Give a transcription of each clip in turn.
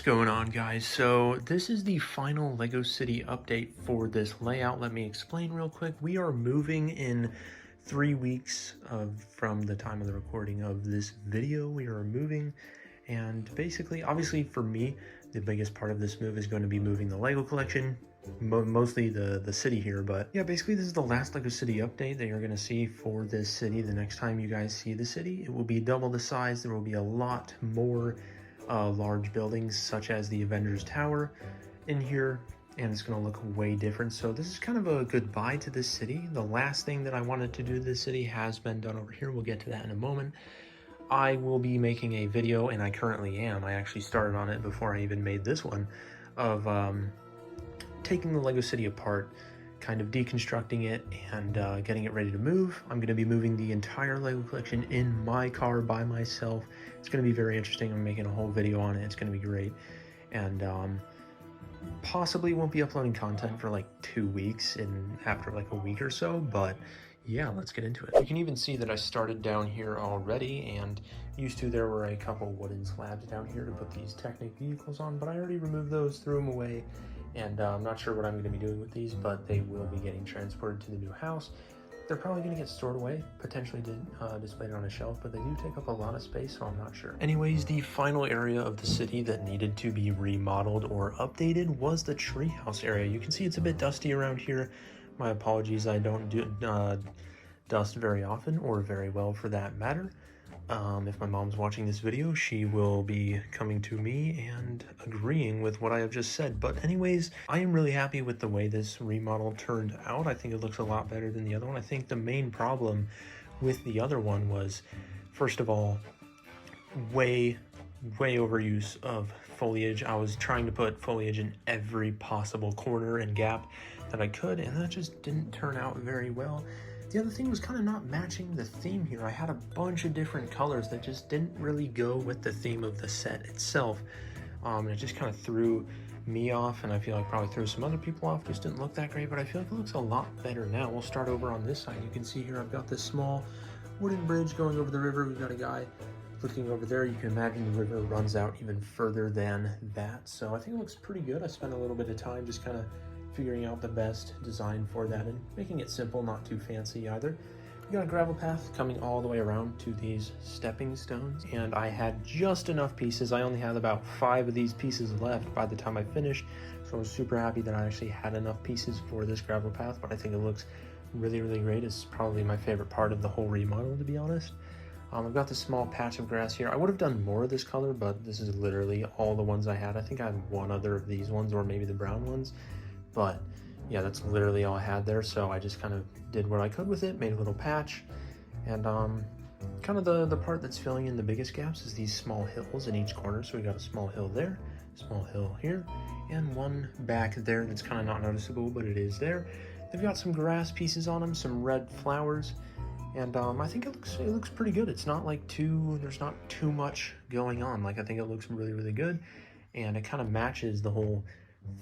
going on, guys? So this is the final Lego City update for this layout. Let me explain real quick. We are moving in 3 weeks from the time of the recording of this video. We are moving, and basically, obviously for me, the biggest part of this move is going to be moving the Lego collection, mostly the city here. But yeah, basically this is the last Lego City update that you're going to see for this city. The next time you guys see the city, it will be double the size. There will be a lot more large buildings such as the Avengers Tower in here, and it's going to look way different. So this is kind of a goodbye to this city. The last thing that I wanted to do to this city has been done over here. We'll get to that in a moment. I will be making a video, and I currently am. I actually started on it before I even made this one, of taking the Lego City apart, kind of deconstructing it and getting it ready to move. I'm going to be moving the entire Lego collection in my car by myself. It's going to be very interesting. I'm making a whole video on it. It's going to be great. And possibly won't be uploading content for like 2 weeks after like a week or so, but yeah, let's get into it. You can even see that I started down here already, and there were a couple wooden slabs down here to put these Technic vehicles on, but I already removed those, threw them away, and I'm not sure what I'm going to be doing with these, but they will be getting transported to the new house. They're probably going to get stored away, potentially displayed on a shelf, but they do take up a lot of space, so I'm not sure. Anyways, the final area of the city that needed to be remodeled or updated was the treehouse area. You can see it's a bit dusty around here. My apologies, I don't do dust very often, or very well for that matter. If my mom's watching this video, she will be coming to me and agreeing with what I have just said. But anyways, I am really happy with the way this remodel turned out. I think it looks a lot better than the other one. I think the main problem with the other one was, first of all, way overuse of foliage. I was trying to put foliage in every possible corner and gap that I could, and that just didn't turn out very well. The other thing was kind of not matching the theme here. I had a bunch of different colors that just didn't really go with the theme of the set itself. And it just kind of threw me off, and I feel like probably threw some other people off. Just didn't look that great, but I feel like it looks a lot better now. We'll start over on this side. You can see here I've got this small wooden bridge going over the river. We've got a guy looking over there. You can imagine the river runs out even further than that. So I think it looks pretty good. I spent a little bit of time just kind of figuring out the best design for that and making it simple, not too fancy either. We got a gravel path coming all the way around to these stepping stones, and I had just enough pieces. I only had about 5 of these pieces left by the time I finished, so I was super happy that I actually had enough pieces for this gravel path. But I think it looks really great. It's probably my favorite part of the whole remodel, to be honest. I've got this small patch of grass here. I would have done more of this color, but this is literally all the ones I had. I think I had one other of these ones, or maybe the brown ones. But yeah, that's literally all I had there, so I just kind of did what I could with it, made a little patch. And kind of the part that's filling in the biggest gaps is these small hills in each corner. So we got a small hill there, small hill here, and one back there that's kind of not noticeable, but it is there. They've got some grass pieces on them, some red flowers, and I think it looks pretty good. It's not like there's not too much going on. Like, I think it looks really good, and it kind of matches the whole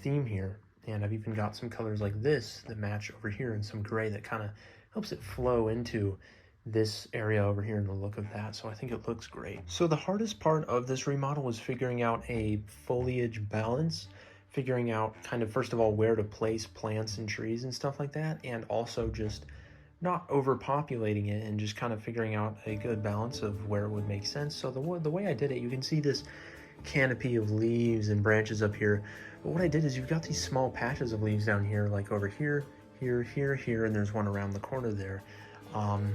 theme here. And I've even got some colors like this that match over here, and some gray that kind of helps it flow into this area over here and the look of that. So I think it looks great. So the hardest part of this remodel was figuring out a foliage balance, figuring out kind of, first of all, where to place plants and trees and stuff like that, and also just not overpopulating it, and just kind of figuring out a good balance of where it would make sense. So the way I did it, you can see this canopy of leaves and branches up here. But what I did is, you've got these small patches of leaves down here, like over here, here, and there's one around the corner there.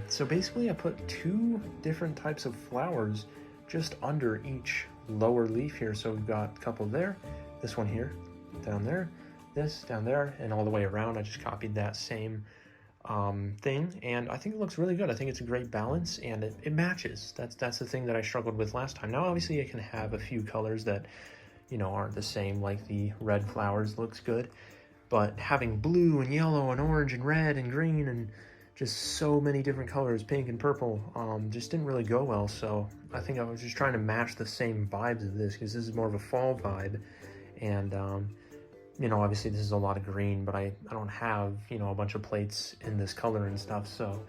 So basically I put 2 different types of flowers just under each lower leaf here. So we've got a couple there, this one here, down there, this down there, and all the way around. I just copied that same thing, and I think it looks really good. I think it's a great balance, and it matches. That's the thing that I struggled with last time. Now obviously I can have a few colors that, you know, aren't the same, like the red flowers looks good, but having blue and yellow and orange and red and green and just so many different colors, pink and purple, just didn't really go well. So I think I was just trying to match the same vibes of this, because this is more of a fall vibe, and you know, obviously this is a lot of green, but I don't have, you know, a bunch of plates in this color and stuff. So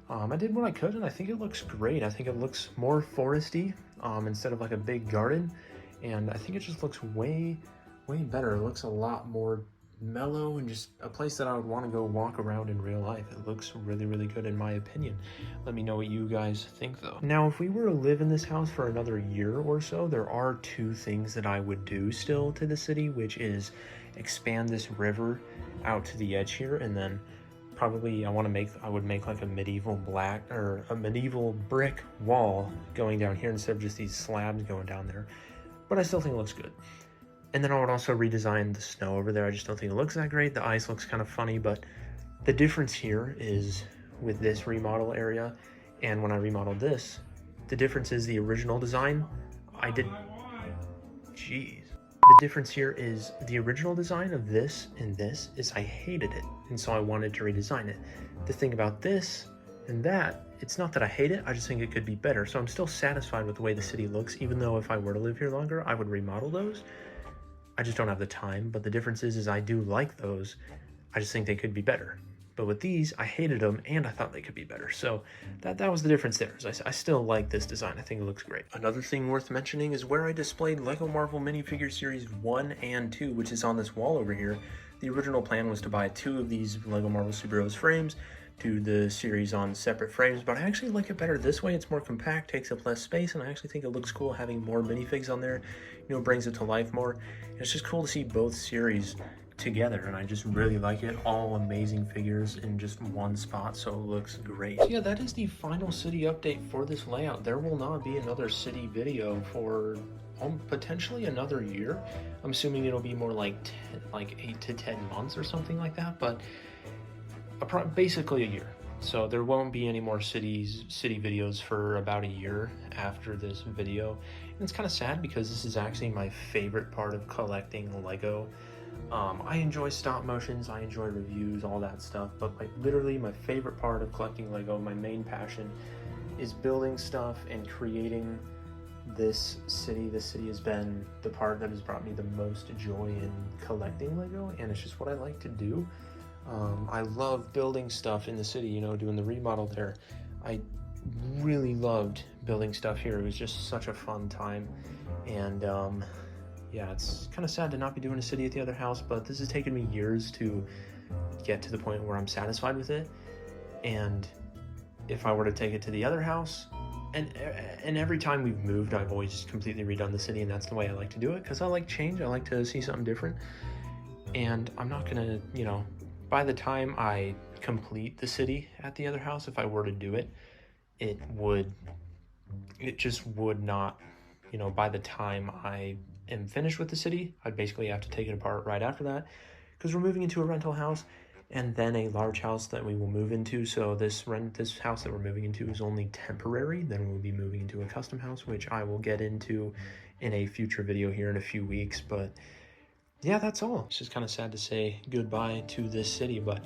I did what I could, and I think it looks great. I think it looks more foresty instead of like a big garden. and I think it just looks way better. It looks a lot more mellow and just a place that I would want to go walk around in real life. It looks really good in my opinion. Let me know what you guys think though. Now, if we were to live in this house for another year or so, there are two things that I would do still to the city, which is expand this river out to the edge here, and then probably I would make like a medieval brick wall going down here instead of just these slabs going down there. But I still think it looks good. And then I would also redesign the snow over there. I just don't think it looks that great. The ice looks kind of funny, but the difference here is with this remodel area and when I remodeled this, the difference is the original design. The difference here is the original design of this and this is I hated it. And so I wanted to redesign it. The thing about this and that, it's not that I hate it, I just think it could be better. So I'm still satisfied with the way the city looks, even though if I were to live here longer, I would remodel those. I just don't have the time, but the difference is I do like those. I just think they could be better. But with these, I hated them and I thought they could be better. So that was the difference there. I still like this design. I think it looks great. Another thing worth mentioning is where I displayed Lego Marvel Minifigure Series 1 and 2, which is on this wall over here. The original plan was to buy 2 of these Lego Marvel Superheroes frames, do the series on separate frames, but I actually like it better this way. It's more compact, takes up less space, and I actually think it looks cool having more minifigs on there. You know, brings it to life more. And it's just cool to see both series together, and I just really like it. All amazing figures in just one spot, so it looks great. So yeah, that is the final city update for this layout. There will not be another city video for potentially another year. I'm assuming it'll be more like 8 to 10 months or something like that, but basically a year. So there won't be any more city videos for about a year after this video. And it's kind of sad because this is actually my favorite part of collecting Lego. I enjoy stop motions, I enjoy reviews, all that stuff, but literally my favorite part of collecting Lego, my main passion, is building stuff and creating this city. This city has been the part that has brought me the most joy in collecting Lego, and it's just what I like to do. I love building stuff in the city, you know, doing the remodel there. I really loved building stuff here. It was just such a fun time. And yeah, it's kind of sad to not be doing a city at the other house, but this has taken me years to get to the point where I'm satisfied with it. And if I were to take it to the other house, and every time we've moved, I've always completely redone the city, and that's the way I like to do it, because I like change. I like to see something different. And I'm not gonna, you know, by the time I complete the city at the other house, if I were to do it, it just would not, you know, by the time I am finished with the city, I'd basically have to take it apart right after that, because we're moving into a rental house and then a large house that we will move into. So this house that we're moving into is only temporary. Then we'll be moving into a custom house, which I will get into in a future video here in a few weeks. But yeah, that's all. It's just kind of sad to say goodbye to this city, but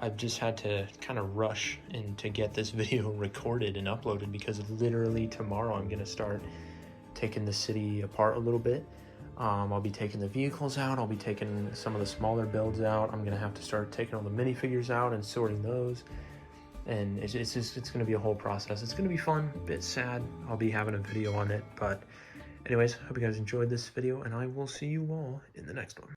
I've just had to kind of rush and to get this video recorded and uploaded, because literally tomorrow I'm gonna start taking the city apart a little bit. I'll be taking the vehicles out. I'll be taking some of the smaller builds out. I'm gonna have to start taking all the minifigures out and sorting those. And it's gonna be a whole process. It's gonna be fun, a bit sad. I'll be having a video on it, but anyways, hope you guys enjoyed this video, and I will see you all in the next one.